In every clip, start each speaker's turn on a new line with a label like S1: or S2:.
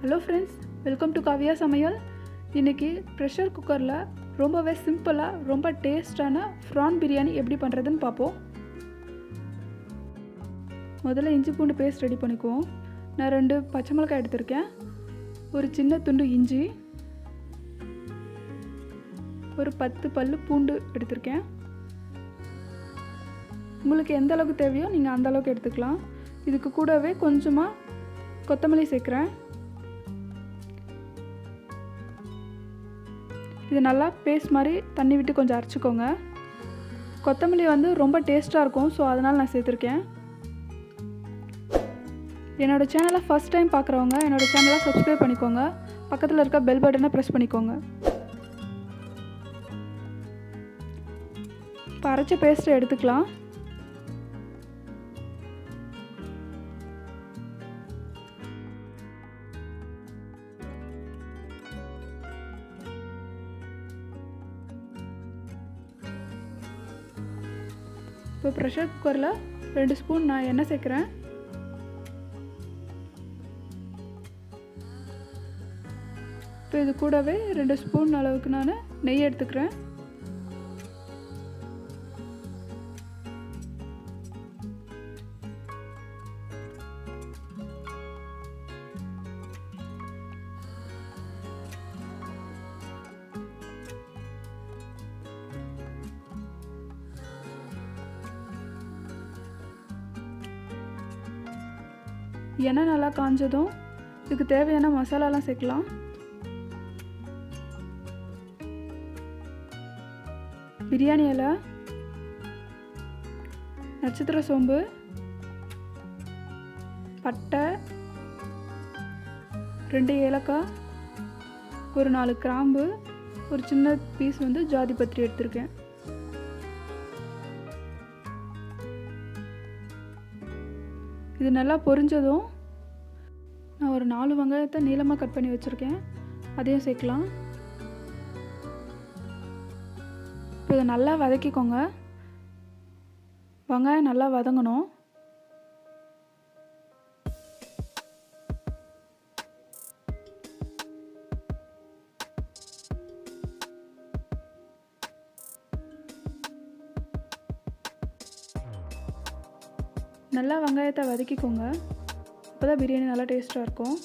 S1: Hello friends, welcome to கவியா சமையல். இன்றைக்கி ப்ரெஷர் குக்கரில் ரொம்பவே சிம்பிளாக ரொம்ப டேஸ்டான ப்ரான் பிரியாணி எப்படி பண்ணுறதுன்னு பார்ப்போம். முதல்ல இஞ்சி பூண்டு பேஸ்ட் ரெடி பண்ணிக்குவோம். நான் 2 பச்சை மிளகாய் எடுத்திருக்கேன், ஒரு சின்ன துண்டு இஞ்சி, ஒரு 10 பல்லு பூண்டு எடுத்திருக்கேன். உங்களுக்கு எந்த அளவுக்கு தேவையோ நீங்கள் அந்த அளவுக்கு எடுத்துக்கலாம். இதுக்கு கூடவே கொஞ்சமாக கொத்தமல்லி சேர்க்குறேன். இது நல்லா பேஸ்ட் மாதிரி தண்ணி விட்டு கொஞ்சம் அரைச்சிக்கோங்க. கொத்தமல்லி ரொம்ப டேஸ்ட்டாக இருக்கும், ஸோ அதனால் நான் சேர்த்துருக்கேன். என்னோடய சேனலை ஃபஸ்ட் டைம் பார்க்குறவங்க என்னோடய சேனலை சப்ஸ்கிரைப் பண்ணிக்கோங்க. பக்கத்தில் இருக்க பெல் பட்டனை ப்ரெஸ் பண்ணிக்கோங்க. இப்போ அரைச்ச பேஸ்ட்டை எடுத்துக்கலாம். இப்போ ப்ரெஷர் குக்கரில் 2 ஸ்பூன் நான் எண்ணெய் சேர்க்குறேன். இப்போ இது கூடவே 2 ஸ்பூன் அளவுக்கு நான் நெய் எடுத்துக்கிறேன். எண்ணெய் நல்லா காஞ்சதும் இதுக்கு தேவையான மசாலாலாம் சேர்க்கலாம். பிரியாணி இலை, நட்சத்திர சோம்பு, பட்டை, 2 ஏலக்காய், ஒரு 4 கிராம்பு, ஒரு சின்ன பீஸ் ஜாதி பத்திரி எடுத்திருக்கேன். இது நல்லா பொரிஞ்சதும் நான் ஒரு 4 வெங்காயத்தை நீளமாக கட் பண்ணி வச்சுருக்கேன், அதையும் சேர்க்கலாம். இப்போ இதை நல்லா வதக்கிக்கோங்க. வெங்காயம் நல்லா வதங்கணும். நல்லா வெங்காயத்தை வதக்கிக்கோங்க, அப்போ தான் பிரியாணி நல்லா டேஸ்ட்டாக இருக்கும்.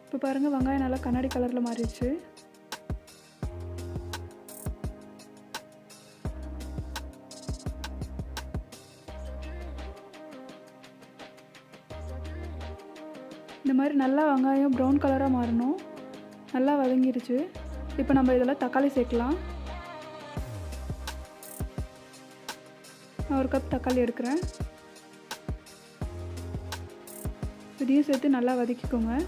S1: இப்போ பாருங்கள், வெங்காயம் நல்லா கண்ணாடி கலரில் மாறிடுச்சு. இந்த மாதிரி நல்லா வெங்காயம் ப்ரௌன் கலராக மாறணும். நல்லா வதங்கிடுச்சு. இப்போ நம்ம இதில் தக்காளி சேர்க்கலாம். நான் 1 கப் தக்காளி எடுக்கிறேன். இதையும் சேர்த்து நல்லா வதக்கிக்கோங்க.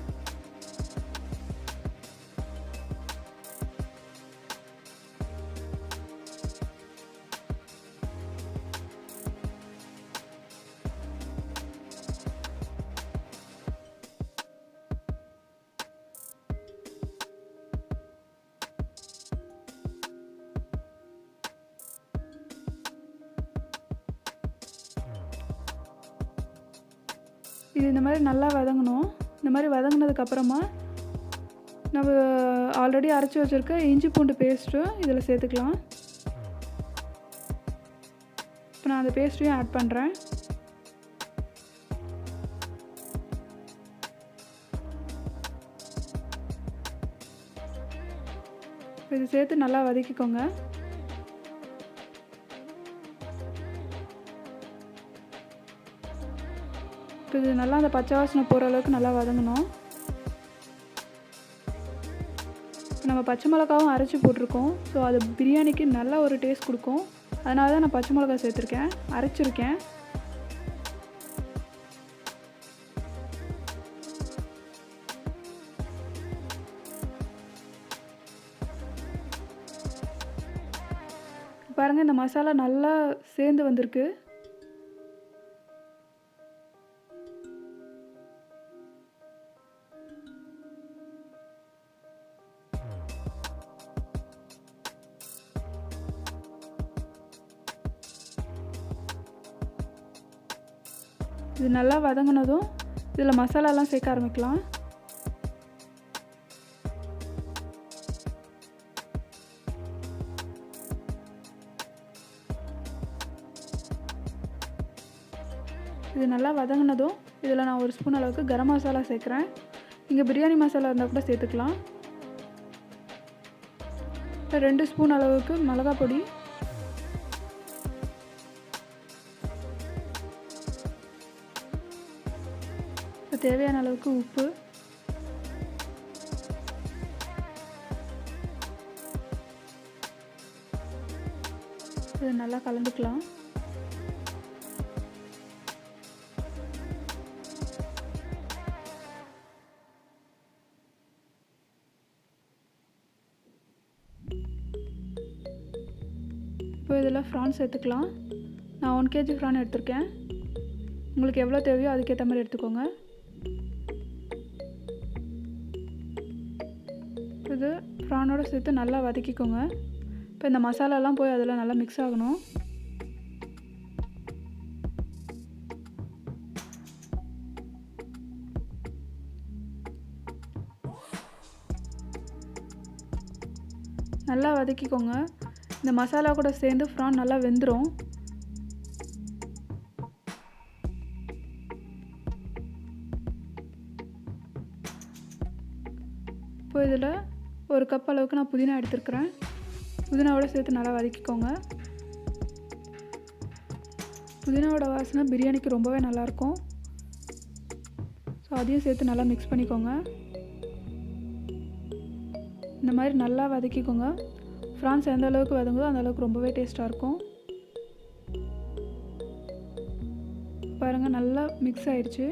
S1: இது இந்த மாதிரி நல்லா வதங்கணும். இந்த மாதிரி வதங்கினதுக்கப்புறமா நம்ம ஆல்ரெடி அரைச்சி வச்சுருக்க இஞ்சி பூண்டு பேஸ்ட்டும் இதில் சேர்த்துக்கலாம். இப்போ நான் அந்த பேஸ்ட்டையும் ஆட் பண்ணுறேன். இது சேர்த்து நல்லா வதக்கிக்கோங்க. இது நல்லா அந்த பச்சை வாசனை போகிற அளவுக்கு நல்லா வதங்கணும். நம்ம பச்சை மிளகாவும் அரைச்சி போட்டிருக்கோம், ஸோ அது பிரியாணிக்கு நல்ல ஒரு டேஸ்ட் கொடுக்கும். அதனால தான் நான் பச்சை மிளகா சேர்த்துருக்கேன், அரைச்சிருக்கேன். பாருங்கள், இந்த மசாலா நல்லா சேர்ந்து வந்திருக்கு. இது நல்லா வதங்கினதும் இதில் மசாலாலாம் சேர்க்க ஆரம்பிக்கலாம். இது நல்லா வதங்கினதும் இதில் நான் 1 ஸ்பூன் அளவுக்கு கரம் மசாலா சேர்க்குறேன். நீங்கள் பிரியாணி மசாலா இருந்தால் கூட சேர்த்துக்கலாம். 2 ஸ்பூன் அளவுக்கு மிளகாய் பொடி, தேவையான அளவுக்கு உப்பு, இது நல்லா கலந்துக்கலாம். இப்போ இதில் ப்ரான் சேர்த்துக்கலாம். நான் 1 kg ப்ரான் எடுத்திருக்கேன். உங்களுக்கு எவ்வளோ தேவையோ அதுக்கேற்ற மாதிரி எடுத்துக்கோங்க. இது ப்ரானோட சேர்த்து நல்லா வதக்கிக்கோங்க. இப்போ இந்த மசாலாலாம் போய் அதில் நல்லா மிக்ஸ் ஆகணும். நல்லா வதக்கிக்கோங்க. இந்த மசாலா கூட சேர்ந்து ப்ரான் நல்லா வெந்துடும். இப்போ இதில் 1 கப் அளவுக்கு நான் புதினா எடுத்துருக்கிறேன். புதினாவோட சேர்த்து நல்லா வதக்கிக்கோங்க. புதினாவோட வாசனை பிரியாணிக்கு ரொம்பவே நல்லாயிருக்கும். ஸோ அதையும் சேர்த்து நல்லா மிக்ஸ் பண்ணிக்கோங்க. இந்த மாதிரி நல்லா வதக்கிக்கோங்க. ப்ரான்ஸ் எந்த அளவுக்கு வதங்குதோ அந்த அளவுக்கு ரொம்பவே டேஸ்ட்டாக இருக்கும். பாருங்கள், நல்லா மிக்ஸ் ஆயிடுச்சு.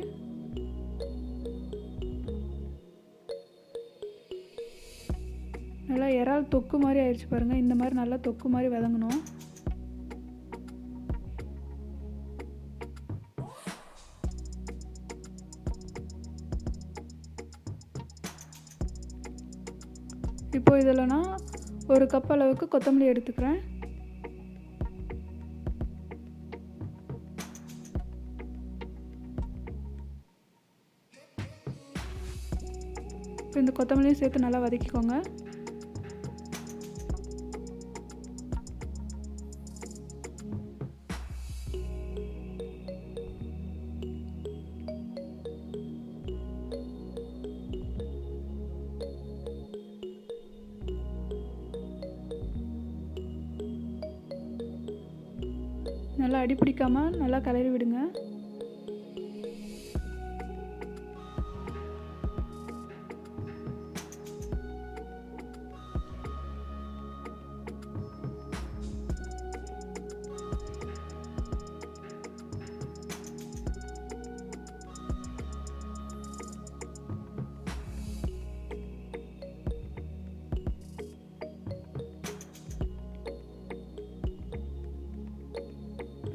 S1: நல்லா இறால் தொக்கு மாதிரி ஆயிடுச்சு பாருங்கள். இந்த மாதிரி நல்லா தொக்கு மாதிரி வதங்கணும். இப்போ இதில் நான் 1 கப் அளவுக்கு கொத்தமல்லி எடுத்துக்கிறேன். இப்போ இந்த கொத்தமல்லியும் சேர்த்து நல்லா வதக்கிக்கோங்க. நல்லா அடி பிடிக்காமல் நல்லா கிளறி விடுங்க.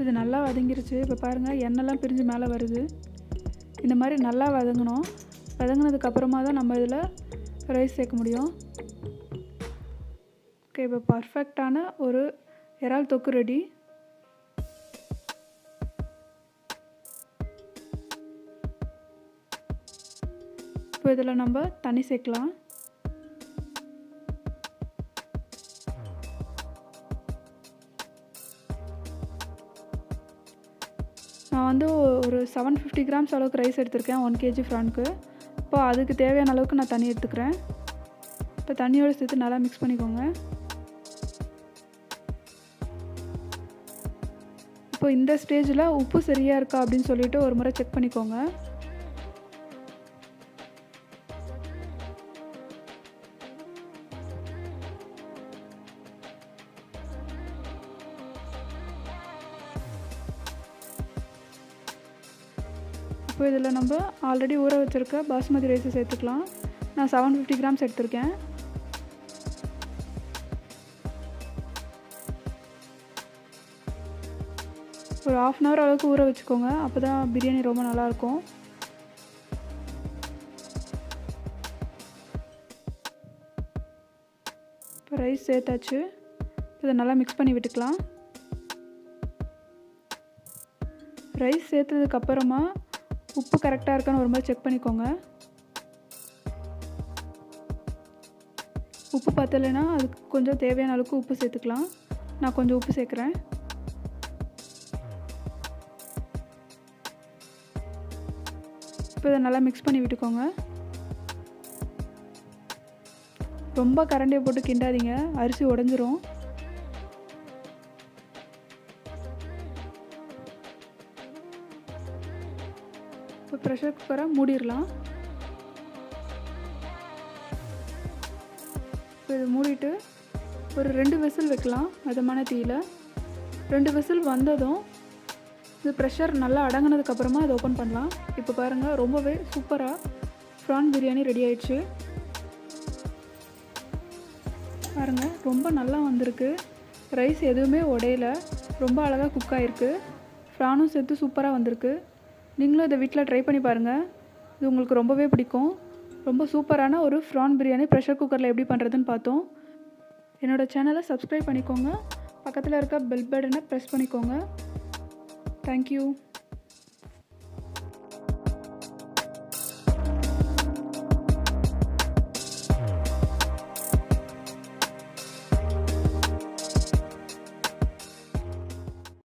S1: இது நல்லா வதங்கிருச்சு. இப்போ பாருங்கள், எண்ணெய்லாம் பிரிஞ்சு மேலே வருது. இந்த மாதிரி நல்லா வதங்கணும். வதங்கினதுக்கப்புறமா தான் நம்ம இதில் ரைஸ் சேர்க்க முடியும். ஓகே, இப்போ பர்ஃபெக்டான ஒரு இறால் தொக்கு ரெடி. இப்போ இதில் நம்ம தண்ணி சேர்க்கலாம். நான் வந்து ஒரு 750 கிராம்ஸ் அளவுக்கு ரைஸ் எடுத்திருக்கேன் 1 kg ப்ரானுக்கு. இப்போ அதுக்கு தேவையான அளவுக்கு நான் தண்ணி எடுத்துக்கிறேன். இப்போ தண்ணியோடு சேர்த்து நல்லா மிக்ஸ் பண்ணிக்கோங்க. இப்போ இந்த ஸ்டேஜில் உப்பு சரியாக இருக்கா அப்படின்னு சொல்லிட்டு ஒரு முறை செக் பண்ணிக்கோங்க. இப்போ இதில் நம்ம ஆல்ரெடி ஊற வச்சுருக்க பாஸ்மதி ரைஸை சேர்த்துக்கலாம். நான் 750 கிராம்ஸ் எடுத்திருக்கேன். ஒரு 1/2 hour அளவுக்கு ஊற வச்சுக்கோங்க. அப்போ தான் பிரியாணி ரொம்ப நல்லாயிருக்கும். இப்போ ரைஸ் சேர்த்தாச்சு. இதை நல்லா மிக்ஸ் பண்ணி விட்டுக்கலாம். ரைஸ் சேர்த்ததுக்கப்புறமா உப்பு கரெக்டாக இருக்கான்னு ஒரு மாதிரி செக் பண்ணிக்கோங்க. உப்பு பத்தலைன்னா அதுக்கு கொஞ்சம் தேவையான அளவுக்கு உப்பு சேர்த்துக்கலாம். நான் கொஞ்சம் உப்பு சேர்க்குறேன். இப்போ இதை நல்லா மிக்ஸ் பண்ணி விட்டுக்கோங்க. ரொம்ப கரண்டியை போட்டு கிண்டாதீங்க, அரிசி உடஞ்சிரும். இப்போ ப்ரெஷர் குக்கரை மூடிடலாம். இப்போ இதை மூடிட்டு ஒரு 2 விசில் வைக்கலாம் மிதமான தீயில். 2 விசில் வந்ததும் இது ப்ரெஷர் நல்லா அடங்கினதுக்கப்புறமா அதை ஓப்பன் பண்ணலாம். இப்போ பாருங்கள், ரொம்பவே சூப்பராக ப்ரான் பிரியாணி ரெடி ஆயிடுச்சு. பாருங்கள், ரொம்ப நல்லா வந்திருக்கு. ரைஸ் எதுவுமே உடையல, ரொம்ப அழகாக குக் ஆகிருக்கு. ப்ரானும் சேர்த்து சூப்பராக வந்திருக்கு. நீங்களும் இதை வீட்டில் ட்ரை பண்ணி பாருங்கள். இது உங்களுக்கு ரொம்பவே பிடிக்கும். ரொம்ப சூப்பரான ஒரு ப்ரான் பிரியாணி ப்ரெஷர் குக்கரில் எப்படி பண்ணுறதுன்னு பார்த்தோம். என்னோடய சேனலை சப்ஸ்கிரைப் பண்ணிக்கோங்க. பக்கத்தில் இருக்க பெல் பட்டனை ப்ரெஸ் பண்ணிக்கோங்க. Thank you.